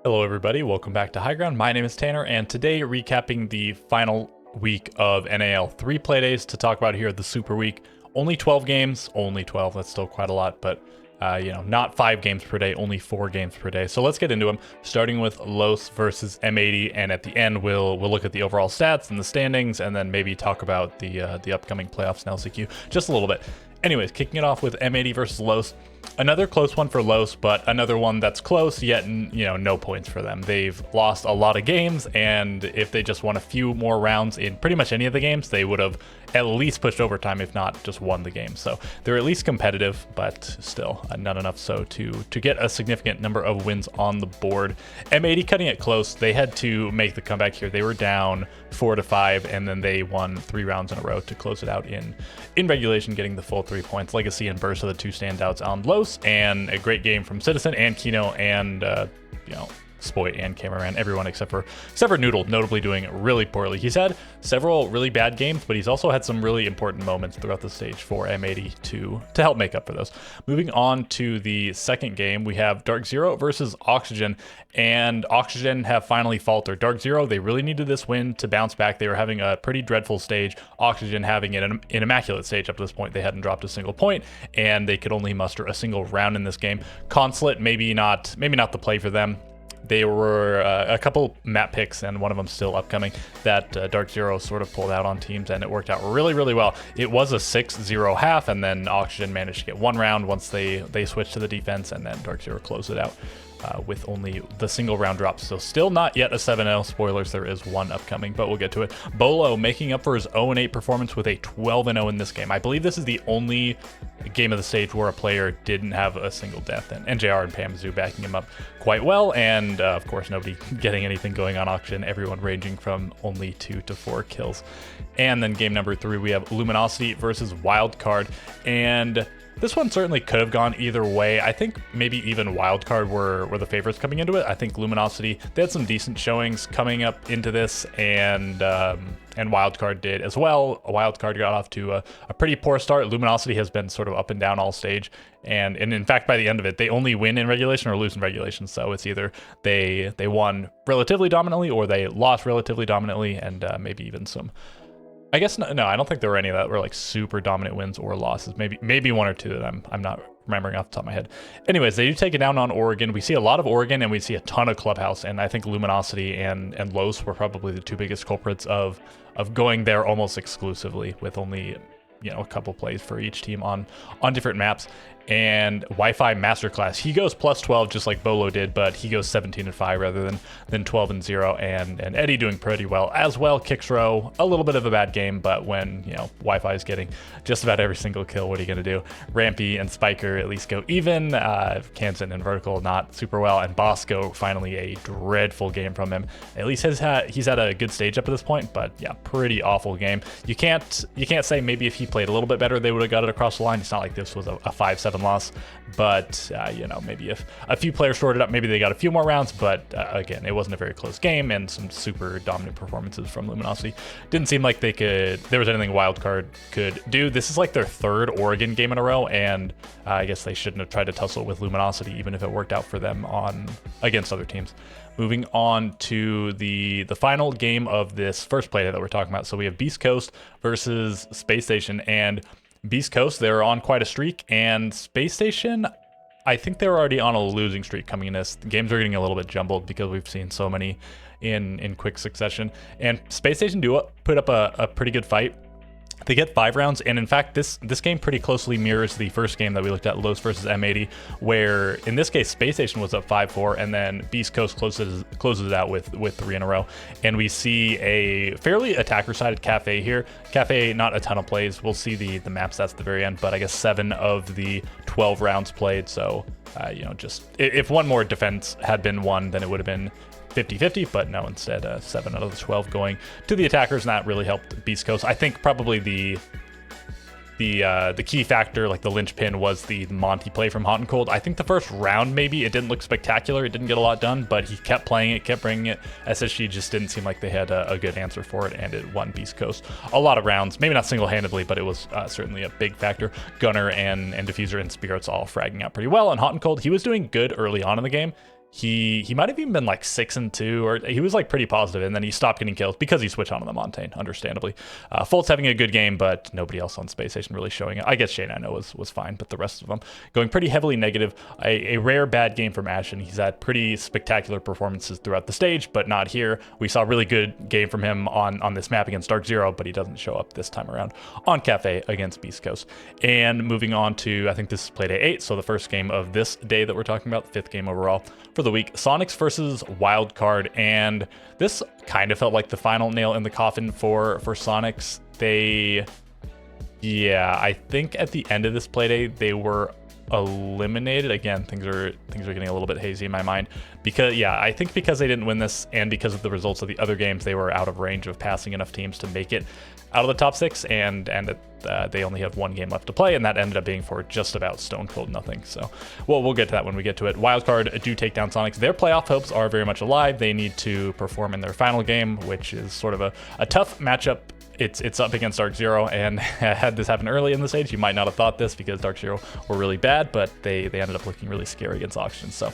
Hello everybody, welcome back to High Ground. My name is Tanner, and today recapping the final week of NAL. 3 play days to talk about here, the Super Week. Only 12 games, only 12, that's still quite a lot, but not 5 games per day, only 4 games per day. So let's get into them, starting with Los versus M80, and at the end we'll look at the overall stats and the standings, and then maybe talk about the upcoming playoffs in LCQ just a little bit. Anyways, kicking it off with M80 versus Los. Another close one for Los, but another one that's close, yet no points for them. They've lost a lot of games, and if they just won a few more rounds in pretty much any of the games, they would have at least pushed overtime, if not just won the game. So they're at least competitive, but still not enough so to get a significant number of wins on the board. M80 cutting it close. They had to make the comeback here. They were down 4-5, and then they won 3 rounds in a row to close it out in regulation, getting the full 3 points. Legacy and Burst are the 2 standouts on Los, and a great game from Citizen and Kino and Spoit and Cameraman, everyone except for Noodle, notably doing really poorly. He's had several really bad games, but he's also had some really important moments throughout the stage for M80 to help make up for those. Moving on to the second game, we have Dark Zero versus Oxygen, and Oxygen have finally faltered. Dark Zero, they really needed this win to bounce back. They were having a pretty dreadful stage. Oxygen having an immaculate stage up to this point. They hadn't dropped a single point, and they could only muster a single round in this game. Consulate, maybe not the play for them. They were a couple map picks, and one of them still upcoming, that Dark Zero sort of pulled out on teams, and it worked out really, really well. It was a 6-0 half, and then Oxygen managed to get 1 round once they switched to the defense, and then Dark Zero closed it out with only the single round drop. So still not yet a 7-0. Spoilers, there is one upcoming, but we'll get to it. Bolo making up for his 0-8 performance with a 12-0 in this game. I believe this is the only game of the stage where a player didn't have a single death, and NJR and Pamzu backing him up quite well, and of course nobody getting anything going on Auction, everyone ranging from only 2 to 4 kills. And then game number 3, we have Luminosity versus Wildcard, and this one certainly could have gone either way. I think maybe even Wildcard were the favorites coming into it. I think Luminosity, they had some decent showings coming up into this, and Wildcard did as well. Wildcard got off to a pretty poor start. Luminosity has been sort of up and down all stage, and in fact by the end of it, they only win in regulation or lose in regulation. So it's either they won relatively dominantly or they lost relatively dominantly, and maybe even some. I guess no, I don't think there were any that were like super dominant wins or losses. Maybe 1 or 2 that I'm not remembering off the top of my head. Anyways, they do take it down on Oregon. We see a lot of Oregon, and we see a ton of Clubhouse, and I think Luminosity and Los were probably the 2 biggest culprits of going there almost exclusively, with only a couple plays for each team on different maps. And Wi-Fi Masterclass, he goes plus 12 just like Bolo did, but he goes 17-5 rather than 12-0. And Eddie doing pretty well as well. Kixrow, a little bit of a bad game, but when Wi-Fi is getting just about every single kill, what are you gonna do? Rampy and Spiker at least go even. Kansan and Vertical not super well, and Bosco finally a dreadful game from him. At least he's had a good stage up at this point, but yeah, pretty awful game. You can't say maybe if he played a little bit better they would have got it across the line. It's not like this was a 5-7 loss, but maybe if a few players sorted up, maybe they got a few more rounds, but again, it wasn't a very close game, and some super dominant performances from Luminosity. Didn't seem like there was anything Wildcard could do. This is like their 3rd Oregon game in a row, and I guess they shouldn't have tried to tussle with Luminosity, even if it worked out for them against other teams. Moving on to the final game of this first play that we're talking about. So we have Beast Coast versus Space Station, and Beast Coast, they're on quite a streak, and Space Station, I think they were already on a losing streak coming in this. The games are getting a little bit jumbled because we've seen so many in quick succession, and Space Station do put up a pretty good fight. They get 5 rounds, and in fact, this game pretty closely mirrors the first game that we looked at, Los versus M80, where in this case, Space Station was up 5-4, and then Beast Coast closes it out with 3 in a row. And we see a fairly attacker-sided Cafe here. Cafe, not a ton of plays. We'll see the map stats at the very end, but I guess 7 of the 12 rounds played. So, just if one more defense had been won, then it would have been 50-50, but no, instead 7 out of the 12 going to the attackers, and that really helped Beast Coast. I think probably the key factor, like the linchpin, was the Monty play from Hot and Cold. I think the first round, maybe it didn't look spectacular, it didn't get a lot done, but he kept playing it, kept bringing it. SSG just didn't seem like they had a good answer for it, and it won Beast Coast a lot of rounds. Maybe not single-handedly, but it was certainly a big factor. Gunner and Diffuser and Spirits all fragging out pretty well, and Hot and Cold, he was doing good early on in the game. he might have even been like 6-2, or he was like pretty positive, and then he stopped getting kills because he switched on to the Montaigne, understandably. Fultz having a good game, but nobody else on Space Station really showing it. I guess Shane, I know, was fine, but the rest of them going pretty heavily negative. A rare bad game from Ashen. He's had pretty spectacular performances throughout the stage, but not here. We saw a really good game from him on this map against Dark Zero, but he doesn't show up this time around on Cafe against Beast Coast. And moving on to, I think this is Playday 8, so the first game of this day that we're talking about, the 5th game overall for the week, Sonics versus Wildcard. And this kind of felt like the final nail in the coffin for Sonics. I think at the end of this Playday, they were eliminated. Again, things are getting a little bit hazy in my mind, because I think because they didn't win this and because of the results of the other games, they were out of range of passing enough teams to make it out of the top 6, and they only have one game left to play, and that ended up being for just about stone cold nothing. So we'll get to that when we get to it. Wildcard do take down Sonics. Their playoff hopes are very much alive. They need to perform in their final game, which is sort of a tough matchup. It's up against Dark Zero, and had this happened early in the stage, you might not have thought this because Dark Zero were really bad, but they ended up looking really scary against Oxygen. So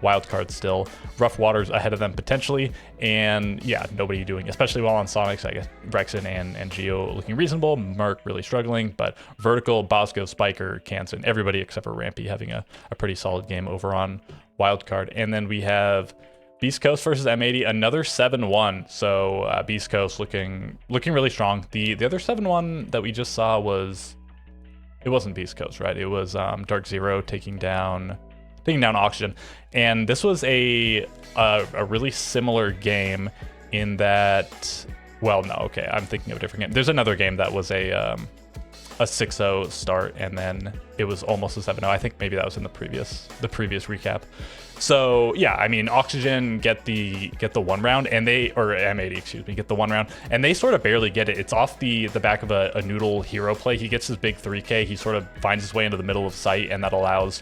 Wildcard still rough waters ahead of them potentially, and nobody doing, especially while on Sonics. I guess Brexen and Geo looking reasonable, Merc really struggling, but Vertical, Bosco, Spiker, Kansan, everybody except for Rampy having a pretty solid game over on Wildcard. And then we have Beast Coast versus M80, another 7-1. So Beast Coast looking really strong. The other 7-1 that we just saw it wasn't Beast Coast, right? It was Dark Zero taking down Oxygen. And this was a really similar game in that, well, no, okay, I'm thinking of a different game. There's another game that was a 6-0 start, and then it was almost a 7-0. I think maybe that was in the previous recap. So I mean, Oxygen get the 1 round, and M80, get the 1 round, and they sort of barely get it. It's off the back of a Noodle hero play. He gets his big 3K. He sort of finds his way into the middle of sight, and that allows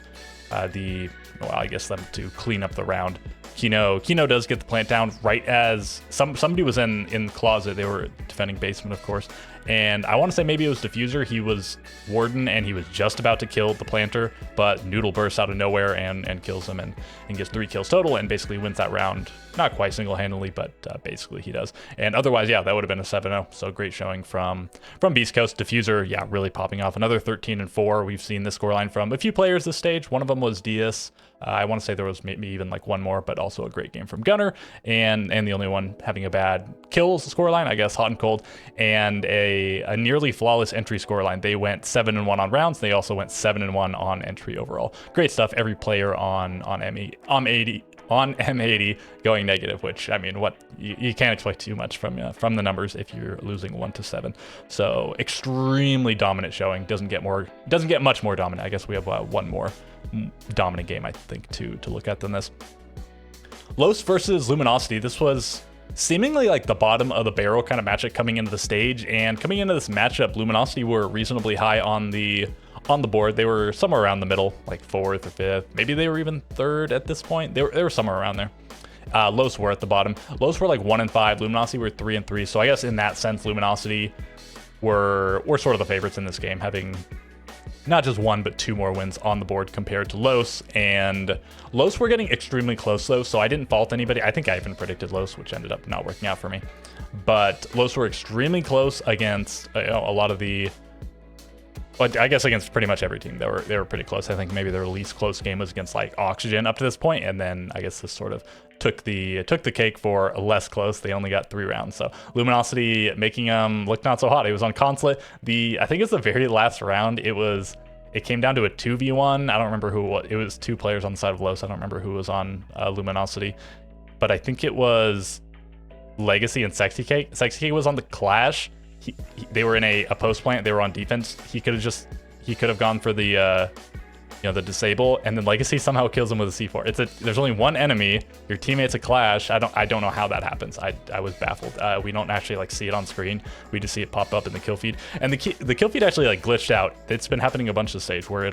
them to clean up the round. Kino does get the plant down right as somebody was in closet. They were defending basement, of course. And I want to say maybe it was Diffuser. He was Warden, and he was just about to kill the planter, but Noodle bursts out of nowhere and kills him and gets 3 kills total and basically wins that round. Not quite single-handedly, but basically he does. And otherwise, that would have been a 7-0. So great showing from Beast Coast. Diffuser, really popping off. Another 13-4. We've seen this scoreline from a few players this stage. One of them was Diaz. I want to say there was maybe even like one more, but also a great game from Gunner. And the only one having a bad kills scoreline, I guess, Hot and Cold, and a nearly flawless entry scoreline. They went 7-1 on rounds. They also went 7-1 on entry overall. Great stuff. Every player on M80 going negative, which, I mean, you can't expect too much from the numbers if you're losing 1-7. So extremely dominant showing. Doesn't get much more dominant. I guess we have one more dominant game, I think, to look at than this. Los versus Luminosity. This was seemingly like the bottom of the barrel kind of matchup coming into the stage, and coming into this matchup, Luminosity were reasonably high on the board. They were somewhere around the middle, like 4th or 5th. Maybe they were even 3rd at this point. They were somewhere around there. Los were at the bottom. Los were like 1-5. Luminosity were 3-3. So I guess in that sense, Luminosity were sort of the favorites in this game, having not just 1 but 2 more wins on the board compared to Los. And Los were getting extremely close though, so I didn't fault anybody. I think I even predicted Los, which ended up not working out for me. But Los were extremely close against a lot of the, I guess against pretty much every team. They were pretty close. I think maybe their least close game was against like Oxygen up to this point, and then I guess this sort of took the cake for less close. They only got 3 rounds. So Luminosity making them look not so hot. It was on Consulate. I think it's the very last round. It came down to a 2v1. I don't remember who it was. It was 2 players on the side of Los. I don't remember who was on Luminosity, but I think it was Legacy and Sexy Cake. Sexy Cake was on the Clash. They were in a post plant. They were on defense. He could have gone for the the disable, and then Legacy somehow kills him with a C4. There's only one enemy. Your teammate's a Clash. I don't know how that happens. I was baffled. We don't actually like see it on screen. We just see it pop up in the kill feed, and the kill feed actually like glitched out. It's been happening a bunch of the stage where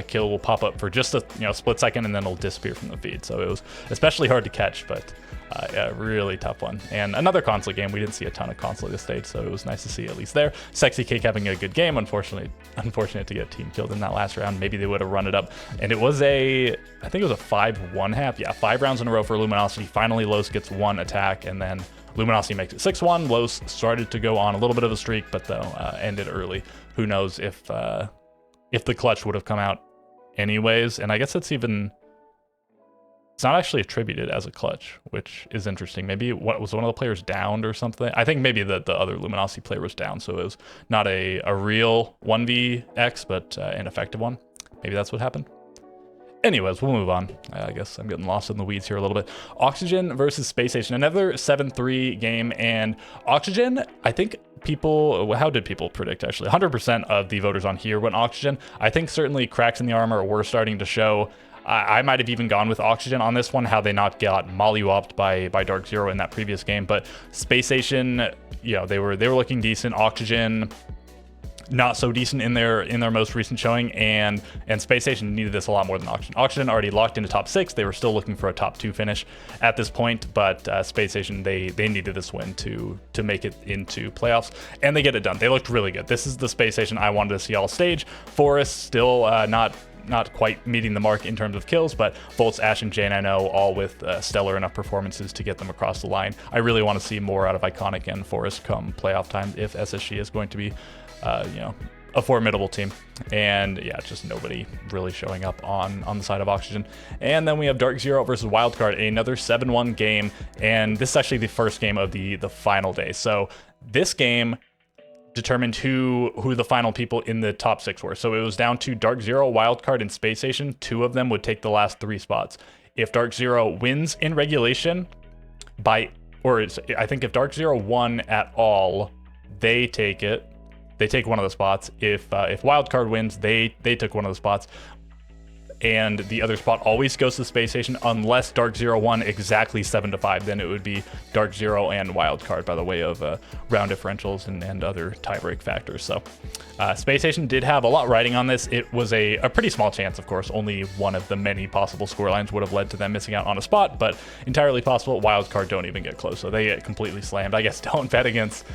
kill will pop up for just a split second, and then it'll disappear from the feed. So it was especially hard to catch, but A really tough one. And another console game. We didn't see a ton of console at this stage, so it was nice to see at least there. Sexy Cake having a good game. Unfortunate to get team killed in that last round. Maybe they would have run it up. And it was I think it was a 5-1 half. Yeah, 5 rounds in a row for Luminosity. Finally, Los gets 1 attack, and then Luminosity makes it 6-1. Los started to go on a little bit of a streak, but though ended early. Who knows if the clutch would have come out anyways. And I guess it's not actually attributed as a clutch, which is interesting. Maybe was one of the players downed or something? I think maybe the other Luminosity player was down, so it was not a real 1vx, but an effective one. Maybe that's what happened. Anyways, we'll move on. I guess I'm getting lost in the weeds here a little bit. Oxygen versus Space Station, another 7-3 game, and Oxygen, I think how did people predict actually? 100% of the voters on here went Oxygen. I think certainly cracks in the armor were starting to show. I might have even gone with Oxygen on this one, how they not got mollywopped by Dark Zero in that previous game. But Space Station, you know, they were looking decent. Oxygen, not so decent in their most recent showing, and Space Station needed this a lot more than Oxygen. Oxygen already locked into top 6. They were still looking for a top 2 finish at this point, but Space Station, they needed this win to make it into playoffs, and they get it done. They looked really good. This is the Space Station I wanted to see all stage. Forest still not quite meeting the mark in terms of kills, but Volts, Ash, and Jane, I know, all with stellar enough performances to get them across the line. I really want to see more out of Iconic and Forest come playoff time if SSG is going to be, a formidable team. And yeah, just nobody really showing up on the side of Oxygen. And then we have Dark Zero versus Wildcard, another 7-1 game, and this is actually the first game of the final day. So this game determined who the final people in the top 6 were. So it was down to Dark Zero, Wildcard, and Space Station. 2 of them would take the last 3 spots. If Dark Zero wins in regulation I think if Dark Zero won at all, they take it. They take one of the spots. If Wildcard wins, they took one of the spots. And the other spot always goes to Space Station unless Dark Zero won exactly 7-5. Then it would be Dark Zero and Wildcard by the way of round differentials and other tiebreak factors. So Space Station did have a lot riding on this. It was a pretty small chance, of course. Only one of the many possible scorelines would have led to them missing out on a spot, but entirely possible. Wildcard don't even get close, so they get completely slammed. I guess don't bet against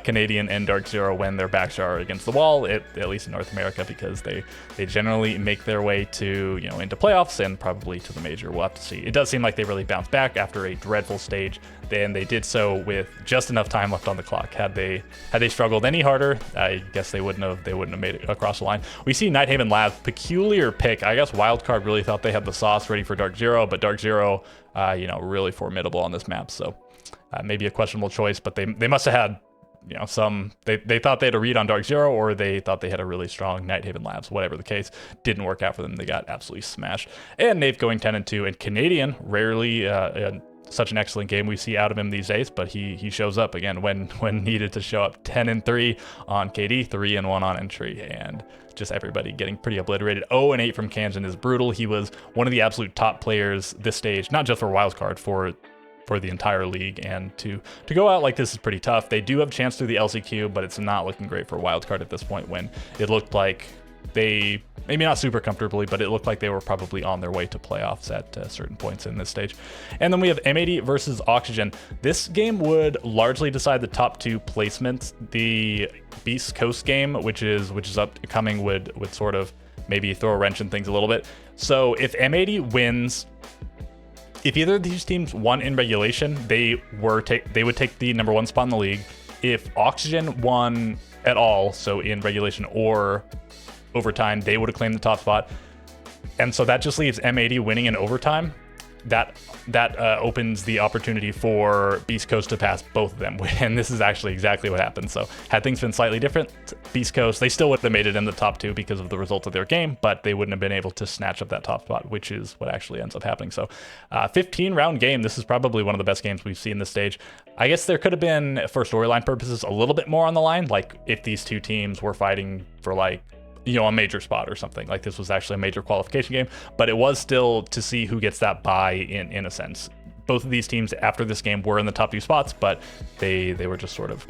Canadian and Dark Zero when their backs are against the wall, at least in North America, because they generally make their way to into playoffs and probably to the major. We'll have to see. It does seem like they really bounced back after a dreadful stage. Then they did so with just enough time left on the clock. Had they struggled any harder, I guess they wouldn't have made it across the line. We see Nighthaven Labs, peculiar pick. I guess Wildcard really thought they had the sauce ready for Dark Zero, but Dark Zero, really formidable on this map. So maybe a questionable choice, but they must have had they thought they had a read on Dark Zero, or they thought they had a really strong Nighthaven Labs. Whatever the case, didn't work out for them. They got absolutely smashed. And Nave going 10-2, and Canadian, rarely such an excellent game we see out of him these days, but he shows up again when needed to show up. 10-3 on KD, 3-1 on entry, and just everybody getting pretty obliterated. 0-8 from Kanjan is brutal. He was one of the absolute top players this stage, not just for Wildcard, for the entire league, and to go out like this is pretty tough. They do have a chance through the LCQ, but it's not looking great for Wildcard at this point, when it looked like they, maybe not super comfortably, but it looked like they were probably on their way to playoffs at certain points in this stage. And then we have M80 versus Oxygen. This game would largely decide the top 2 placements. The Beast Coast game, which is upcoming, would sort of maybe throw a wrench in things a little bit. So if M80 wins, if either of these teams won in regulation, they would take the #1 spot in the league. If Oxygen won at all, so in regulation or overtime, they would have claimed the top spot. And so that just leaves M80 winning in overtime. That opens the opportunity for Beast Coast to pass both of them, and this is actually exactly what happened. So had things been slightly different, Beast Coast, they still would have made it in the top 2 because of the results of their game, but they wouldn't have been able to snatch up that top spot, which is what actually ends up happening. So 15-round game. This is probably one of the best games we've seen this stage. I guess there could have been, for storyline purposes, a little bit more on the line, like if these 2 teams were fighting for a major spot or something. Like this was actually a major qualification game, but it was still to see who gets that bye in a sense. both of these teams after this game were in the top 2 spots, but they were just sort of,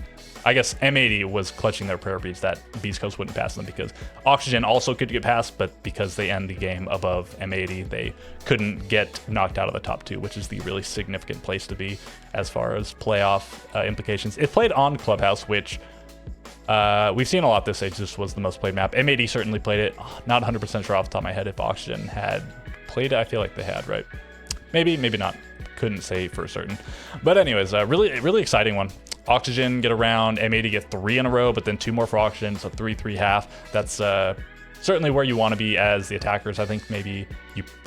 I guess M80 was clutching their prayer beads that Beast Coast wouldn't pass them, because Oxygen also could get past, but because they end the game above M80, they couldn't get knocked out of the top 2, which is the really significant place to be as far as playoff implications. It played on Clubhouse, which we've seen a lot this stage. This was the most played map. M80 certainly played it. Not 100% sure off the top of my head if Oxygen had played it. I feel like they had, right? Maybe not. Couldn't say for certain. But anyways, really exciting one. Oxygen get around, M80 get 3 in a row, but then 2 more for Oxygen, so 3-3-1/2. That's certainly where you want to be as the attackers. I think maybe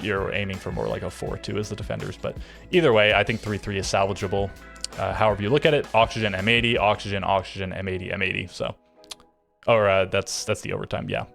you're aiming for more like a 4-2 as the defenders, but either way, I think 3-3 is salvageable. However you look at it, Oxygen, M80, Oxygen, Oxygen, M80, M80. So, or that's the overtime. Yeah.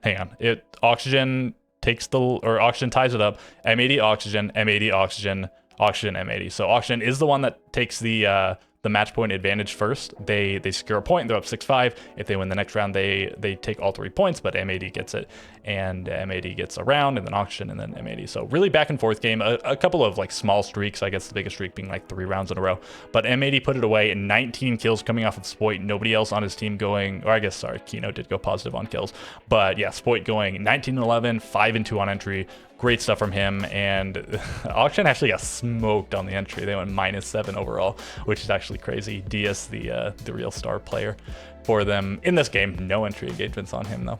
Hang on. Oxygen Oxygen ties it up. M80, Oxygen, M80, Oxygen, Oxygen, M80. So Oxygen is the one that takes the match point advantage first. They secure a point, they're up 6-5. If they win the next round, they take all 3 points, but M80 gets it, and M80 gets a round, and then Oxygen, and then M80. So really back and forth game. A couple of like small streaks, I guess the biggest streak being like 3 rounds in a row. But M80 put it away, and 19 kills coming off of Spoit. Nobody else on his team going, or I guess, sorry, Kino did go positive on kills. But yeah, Spoit going 19-11, 5-2 on entry. Great stuff from him, and Oxygen actually got smoked on the entry. They went -7 overall, which is actually crazy. Diaz, the real star player for them in this game. No entry engagements on him though.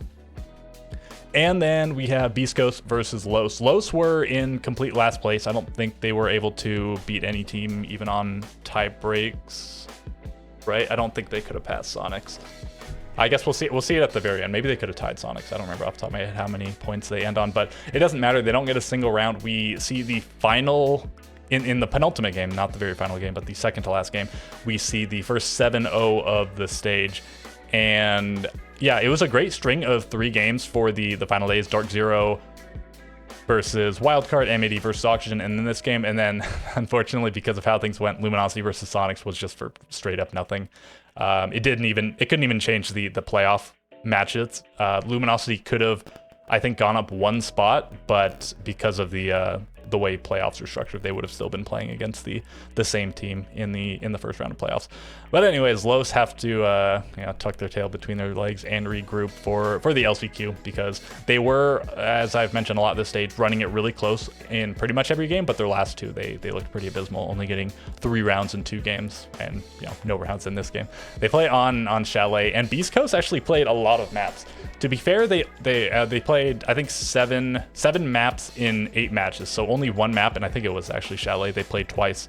And then we have Beast Coast versus Los. Los were in complete last place. I don't think they were able to beat any team even on tie breaks, right? I don't think they could have passed Sonics. I guess we'll see it at the very end. Maybe they could have tied Sonics. I don't remember off the top of my head how many points they end on, but it doesn't matter. They don't get a single round. We see the final, in the penultimate game, not the very final game, but the second to last game, we see the first 7-0 of the stage. And yeah, it was a great string of 3 games for the final days. Dark Zero versus Wildcard, M80 versus Oxygen, and then this game. And then, unfortunately, because of how things went, Luminosity versus Sonics was just for straight up nothing. It couldn't even change the playoff matches. Luminosity could have, I think, gone up 1 spot, but because of the way playoffs are structured, they would have still been playing against the same team in the first round of playoffs. But anyways, Los have to tuck their tail between their legs and regroup for the LCQ, because they were, as I've mentioned a lot this stage, running it really close in pretty much every game, but their last 2 they looked pretty abysmal, only getting 3 rounds in 2 games, and no rounds in this game. They play on Chalet, and Beast Coast actually played a lot of maps. To be fair, they played, I think, 7 maps in 8 matches, so only 1 map, and I think it was actually Chalet, they played twice.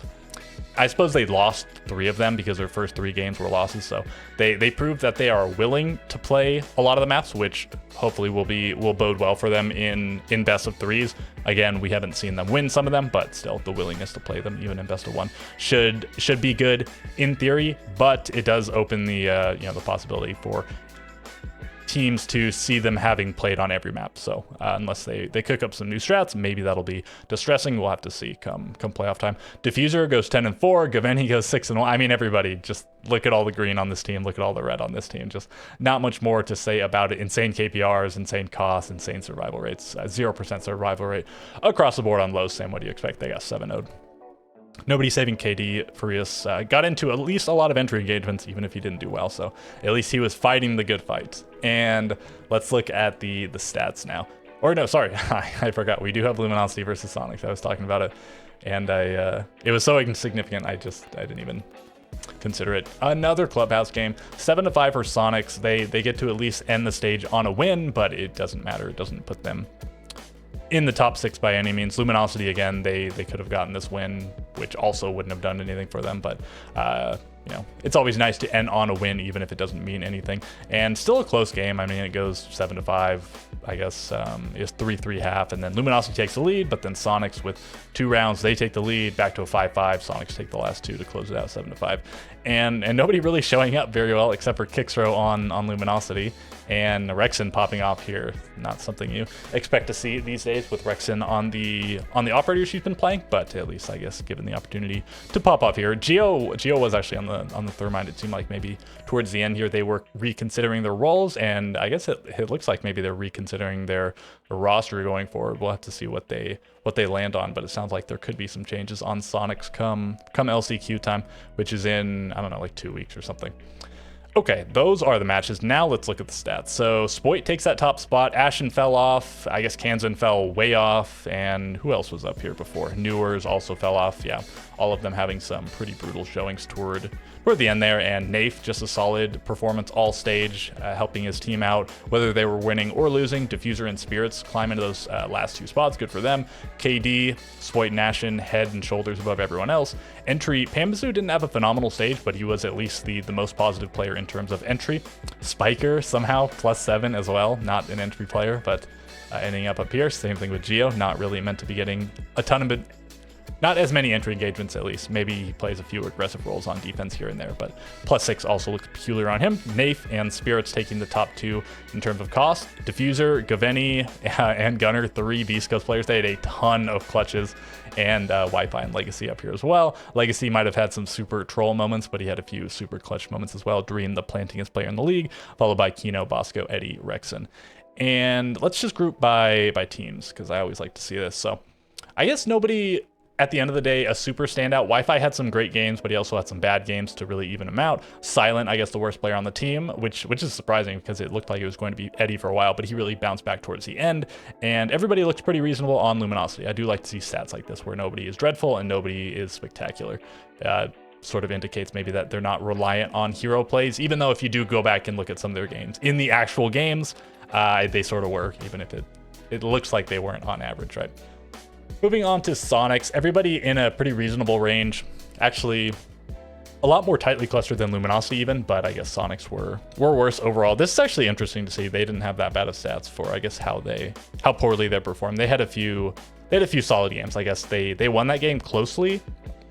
I suppose they lost 3 of them because their first 3 games were losses, so they proved that they are willing to play a lot of the maps, which hopefully will bode well for them in best of 3s. Again, we haven't seen them win some of them, but still the willingness to play them even in best of 1 should be good in theory, but it does open the the possibility for teams to see them having played on every map. So unless they cook up some new strats, maybe that'll be distressing. We'll have to see come playoff time. Diffuser goes 10-4. Gaveni goes 6-1. I mean, everybody, just look at all the green on this team. Look at all the red on this team. Just not much more to say about it. Insane KPRs, insane costs, insane survival rates. 0% survival rate across the board on lows. Same, what do you expect? They got 7-0. Nobody saving KD. Furious got into at least a lot of entry engagements, even if he didn't do well. So at least he was fighting the good fight. And let's look at the stats now. Or no, sorry, I forgot. We do have Luminosity versus Sonics. I was talking about it, and it was so insignificant. I didn't even consider it. Another Clubhouse game, 7-5 for Sonics. They get to at least end the stage on a win, but it doesn't matter. It doesn't put them in the top 6 by any means. Luminosity, again, they could have gotten this win, which also wouldn't have done anything for them, but it's always nice to end on a win, even if it doesn't mean anything. And still a close game. I mean, it goes 7-5, I guess. It's 3-3-1/2, and then Luminosity takes the lead, but then Sonics with 2 rounds, they take the lead, back to a 5-5. Sonics take the last 2 to close it out 7-5. And nobody really showing up very well except for Kixro on Luminosity. And Rexen popping off here, not something you expect to see these days with Rexen on the operator she's been playing, but at least I guess given the opportunity to pop off here. Geo was actually on the Thermite. It seemed like maybe towards the end here they were reconsidering their roles, and I guess it looks like maybe they're reconsidering their roster going forward. We'll have to see what they land on, but it sounds like there could be some changes on Sonics come LCQ time, which is in, I don't know, like 2 weeks or something. Okay, those are the matches. Now let's look at the stats. So Spoit takes that top spot. Ashen fell off. I guess Kanzan fell way off. And who else was up here before? Newers also fell off. Yeah, all of them having some pretty brutal showings toward the end there. And Nafe, just a solid performance all stage, helping his team out, whether they were winning or losing. Diffuser and Spirits climb into those last 2 spots. Good for them. KD, Spoit and Ashen, head and shoulders above everyone else. Entry, Pambazu didn't have a phenomenal stage, but he was at least the most positive player in terms of entry. Spiker somehow +7 as well, not an entry player, but ending up here. Same thing with Geo, not really meant to be getting a ton of not as many entry engagements at least. Maybe he plays a few aggressive roles on defense here and there, but +6 also looks peculiar on him. Nafe and Spirits taking the top 2 in terms of cost. Diffuser, Gaveni, and Gunner, 3 Beast Coast players. They had a ton of clutches, and Wi-Fi and Legacy up here as well. Legacy might have had some super troll moments, but he had a few super clutch moments as well. Dream, the plantingest player in the league, followed by Kino, Bosco, Eddie, Rexen. And let's just group by teams, because I always like to see this. So I guess nobody, at the end of the day, a super standout. Wi-Fi had some great games, but he also had some bad games to really even him out. Silent, I guess the worst player on the team, which is surprising because it looked like it was going to be Eddie for a while, but he really bounced back towards the end. And everybody looked pretty reasonable on Luminosity. I do like to see stats like this where nobody is dreadful and nobody is spectacular. Sort of indicates maybe that they're not reliant on hero plays, even though if you do go back and look at some of their games, in the actual games, they sort of were, even if it looks like they weren't on average, right? Moving on to Sonics, everybody in a pretty reasonable range. Actually, a lot more tightly clustered than Luminosity even, but I guess Sonics were worse overall. This is actually interesting to see. They didn't have that bad of stats for, I guess, how poorly they performed. They had a few solid games. I guess they won that game closely,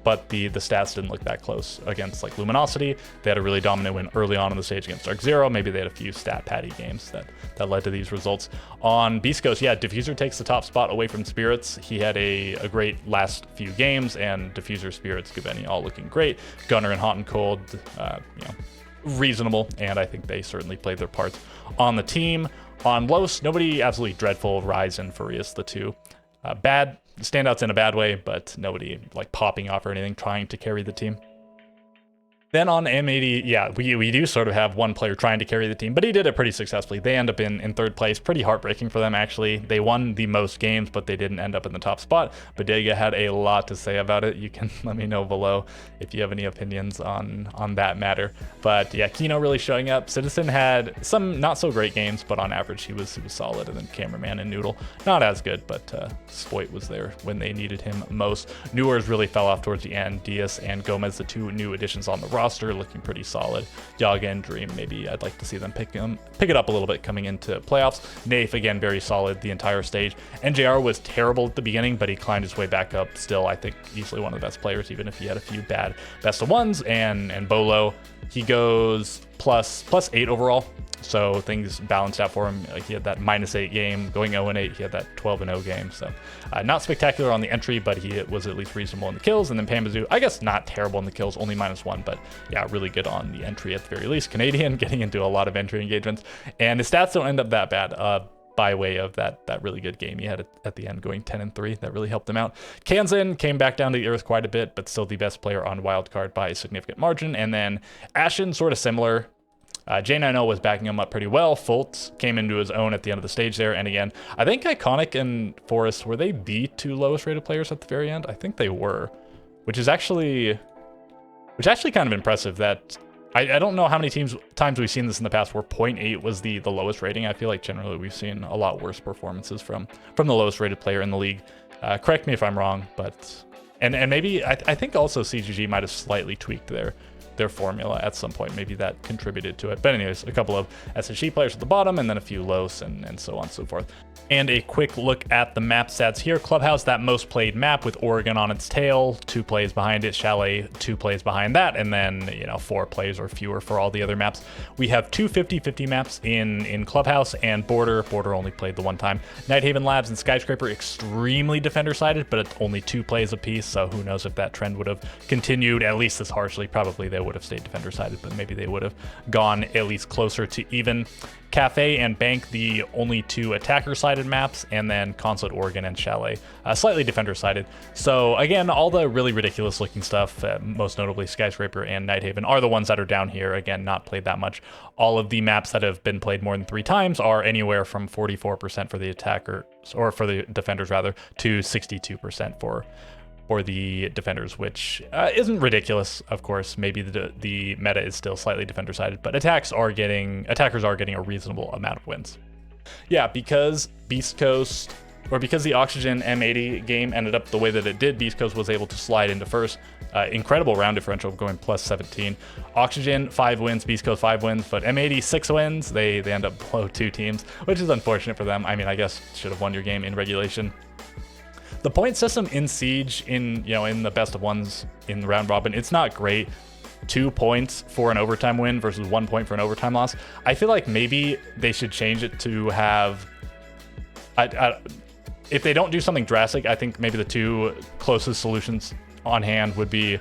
but the stats didn't look that close against like Luminosity. They had a really dominant win early on in the stage against Dark Zero. Maybe they had a few stat patty games that led to these results. On Beast Coast, yeah, Diffuser takes the top spot away from Spirits. He had a great last few games, and Diffuser, Spirits, Gaveni all looking great. Gunner and Hot and Cold, reasonable, and I think they certainly played their parts on the team. On Los, nobody absolutely dreadful. Rise and Furious, the 2. Bad standouts in a bad way, but nobody like popping off or anything trying to carry the team. Then on M80, yeah, we do sort of have one player trying to carry the team, but he did it pretty successfully. They end up in 3rd place. Pretty heartbreaking for them, actually. They won the most games, but they didn't end up in the top spot. Bodega had a lot to say about it. You can let me know below if you have any opinions on that matter. But yeah, Kino really showing up. Citizen had some not so great games, but on average he was solid. And then Cameraman and Noodle, not as good, but Spoit was there when they needed him most. Newers really fell off towards the end. Diaz and Gomez, the 2 new additions on the roster, looking pretty solid. Yaga and Dream, maybe I'd like to see them pick it up a little bit coming into playoffs. Nafe, again, very solid the entire stage. NJR was terrible at the beginning, but he climbed his way back up. Still, I think easily one of the best players, even if he had a few bad best of ones. And Bolo, he goes +8 overall. So things balanced out for him. He had that -8 game, going 0-8. He had that 12-0 game. So not spectacular on the entry, but he was at least reasonable in the kills. And then Pambazu, I guess not terrible in the kills, only -1, but yeah, really good on the entry at the very least. Canadian getting into a lot of entry engagements, and his stats don't end up that bad. By way of that really good game he had at the end, going 10-3. That really helped him out. Kanzan came back down to the earth quite a bit, but still the best player on Wildcard by a significant margin. And then Ashen, sort of similar. J90 was backing him up pretty well. Fultz came into his own at the end of the stage there. And again, I think Iconic and Forest, were they the 2 lowest rated players at the very end? I think they were, which is actually kind of impressive. That I don't know how many times we've seen this in the past where 0.8 was the lowest rating. I feel like generally we've seen a lot worse performances from the lowest rated player in the league. Correct me if I'm wrong, but and maybe I think also CGG might have slightly tweaked their formula at some point. Maybe that contributed to it. But anyways, a couple of SSG players at the bottom, and then a few Los, and so on and so forth. And a quick look at the map stats here. Clubhouse, that most played map with Oregon on its tail, 2 plays behind it. Chalet, 2 plays behind that, and then 4 plays or fewer for all the other maps. We have 2 50-50 maps in Clubhouse, and Border only played the one time. Nighthaven Labs and Skyscraper, extremely defender-sided, but it's only 2 plays apiece, so who knows if that trend would have continued at least this harshly. Probably they would have stayed defender-sided, but maybe they would have gone at least closer to even. Cafe and Bank, the only 2 attacker-sided maps, and then Consulate, Oregon, and Chalet, slightly defender-sided. So again, all the really ridiculous-looking stuff, most notably Skyscraper and Nighthaven, are the ones that are down here. Again, not played that much. All of the maps that have been played more than 3 times are anywhere from 44% for the attackers, or for the defenders rather, to 62% for the defenders, which isn't ridiculous, of course. Maybe the meta is still slightly defender-sided, but attackers are getting a reasonable amount of wins. Yeah, because Beast Coast, or because the Oxygen M80 game ended up the way that it did, Beast Coast was able to slide into first. Incredible round differential going plus 17. Oxygen 5 wins, Beast Coast 5 wins, but M80 6 wins. They end up below 2 teams, which is unfortunate for them. I mean, I guess should have won your game in regulation. The point system in Siege, in the best of ones in the round robin, it's not great. 2 points for an overtime win versus 1 point for an overtime loss. I feel like maybe they should change it to have, if they don't do something drastic, I think maybe the 2 closest solutions on hand would be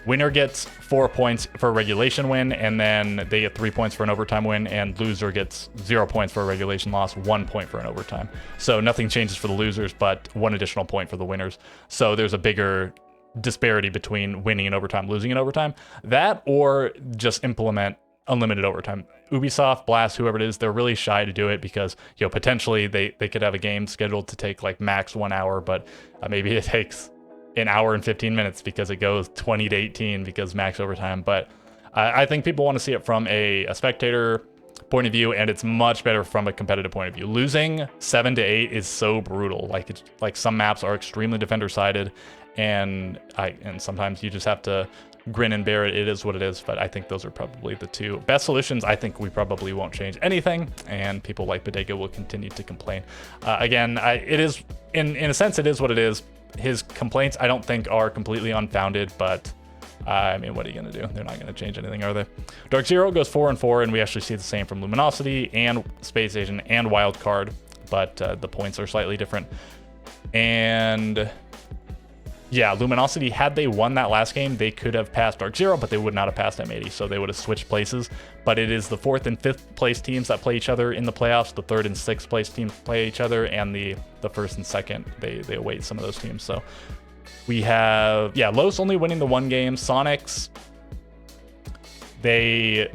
winner gets 4 points for a regulation win, and then they get 3 points for an overtime win, and loser gets 0 points for a regulation loss, 1 point for an overtime. So nothing changes for the losers, but 1 additional point for the winners. So there's a bigger disparity between winning in overtime, losing in overtime. That, or just implement unlimited overtime. Ubisoft, Blast, whoever it is, they're really shy to do it because potentially they could have a game scheduled to take like max 1 hour, but maybe it takes an hour and 15 minutes because it goes 20 to 18 because max overtime. But I think people want to see it from a spectator point of view, and it's much better from a competitive point of view. Losing 7 to 8 is so brutal. Like some maps are extremely defender sided, and sometimes you just have to grin and bear it. It is what it is. But I think those are probably the 2 best solutions. I think we probably won't change anything, and people like Bodega will continue to complain. Again, it is in a sense, it is what it is. His complaints, I don't think, are completely unfounded, but I mean, what are you going to do? They're not going to change anything, are they? Dark Zero goes 4-4, and we actually see the same from Luminosity and Space Agent and Wildcard, but the points are slightly different. And yeah, Luminosity, had they won that last game, they could have passed Dark Zero, but they would not have passed M80, so they would have switched places. But it is the 4th and 5th place teams that play each other in the playoffs. The 3rd and 6th place teams play each other, and the 1st and 2nd, they await some of those teams. So we have, Los only winning the 1 game. Sonics, they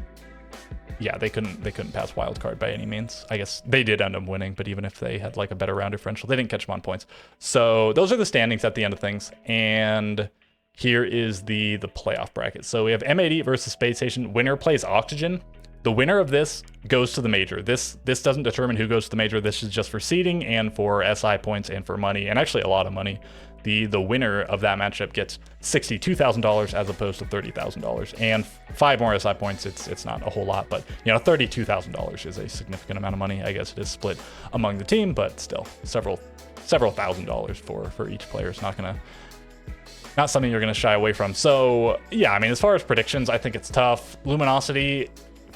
couldn't pass Wildcard by any means. I guess they did end up winning, but even if they had like a better round differential, they didn't catch them on points. So those are the standings at the end of things. And here is the playoff bracket. So we have M80 versus Space Station. Winner plays Oxygen. The winner of this goes to the major. This doesn't determine who goes to the major. This is just for seeding and for SI points and for money, and actually a lot of money. The winner of that matchup gets $62,000 as opposed to $30,000, and 5 more SI points. It's not a whole lot, but $32,000 is a significant amount of money. I guess it is split among the team, but still several $1,000s for each player. It's not something you're gonna shy away from. So yeah, I mean, as far as predictions, I think it's tough. Luminosity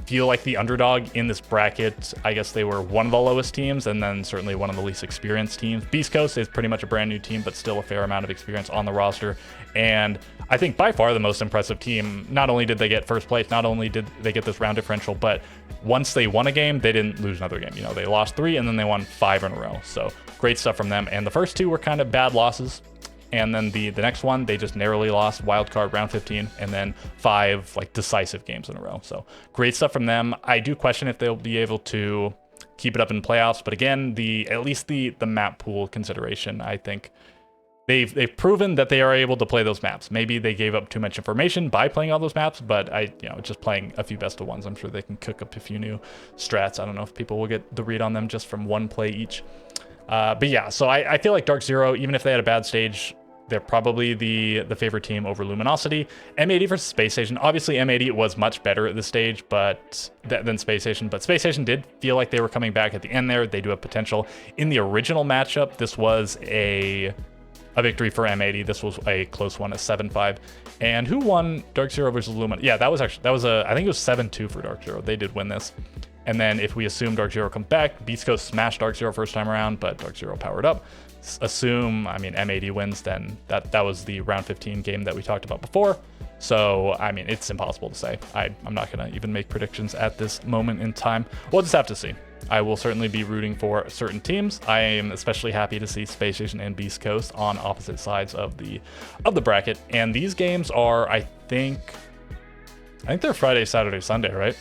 feel like the underdog in this bracket. I guess they were one of the lowest teams, and then certainly one of the least experienced teams. Beast Coast is pretty much a brand new team, but still a fair amount of experience on the roster. And I think by far the most impressive team. Not only did they get first place, not only did they get this round differential, but once they won a game, they didn't lose another game. They lost 3 and then they won 5 in a row. So great stuff from them. And the first 2 were kind of bad losses. And then the next one, they just narrowly lost, Wildcard round 15, and then 5 like decisive games in a row. So great stuff from them. I do question if they'll be able to keep it up in playoffs, but again, at least the map pool consideration, I think they've proven that they are able to play those maps. Maybe they gave up too much information by playing all those maps, but just playing a few best of ones, I'm sure they can cook up a few new strats. I don't know if people will get the read on them just from 1 play each. But yeah, so I feel like Dark Zero, even if they had a bad stage They're probably the favorite team over Luminosity. M80 versus Space Station. Obviously, M80 was much better at this stage than Space Station, but Space Station did feel like they were coming back at the end there. They do have potential. In the original matchup, this was a victory for M80. This was a close one, a 7-5. And who won Dark Zero versus Lumin? Yeah, I think it was 7-2 for Dark Zero. They did win this. And then if we assume Dark Zero comes back, Beast Coast smashed Dark Zero first time around, but Dark Zero powered up. Assume, I mean, M80 wins, then that was the round 15 game that we talked about before. So, I mean, it's impossible to say. I'm not going to even make predictions at this moment in time. We'll just have to see. I will certainly be rooting for certain teams. I am especially happy to see Space Station and Beast Coast on opposite sides of the bracket. And these games are, I think they're Friday, Saturday, Sunday, right?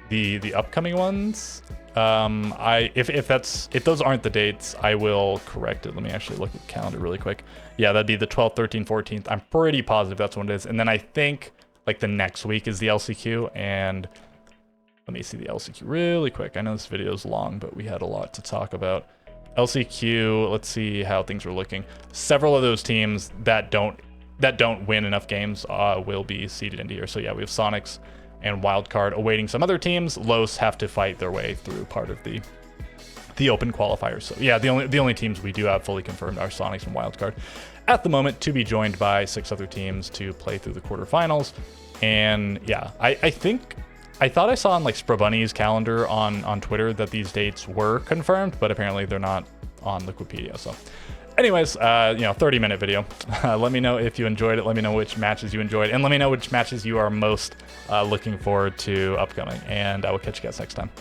The upcoming ones. If those aren't the dates, I will correct it. Let me actually look at the calendar really quick. Yeah, that'd be the 12th, 13th, 14th. I'm pretty positive that's when it is. And then I think like the next week is the LCQ, and let me see the LCQ really quick. I know this video is long, but we had a lot to talk about. LCQ, let's see how things are looking. Several of those teams that don't win enough games will be seeded into here. So yeah, we have Sonics and Wildcard awaiting some other teams. Los have to fight their way through part of the open qualifiers. So yeah, the only teams we do have fully confirmed are Sonics and Wildcard at the moment, to be joined by 6 other teams to play through the quarterfinals. And yeah, I thought I saw on like Sprabunny's calendar on Twitter that these dates were confirmed, but apparently they're not on Liquipedia. So anyways, 30-minute video. Let me know if you enjoyed it. Let me know which matches you enjoyed, and let me know which matches you are most looking forward to upcoming. And I will catch you guys next time.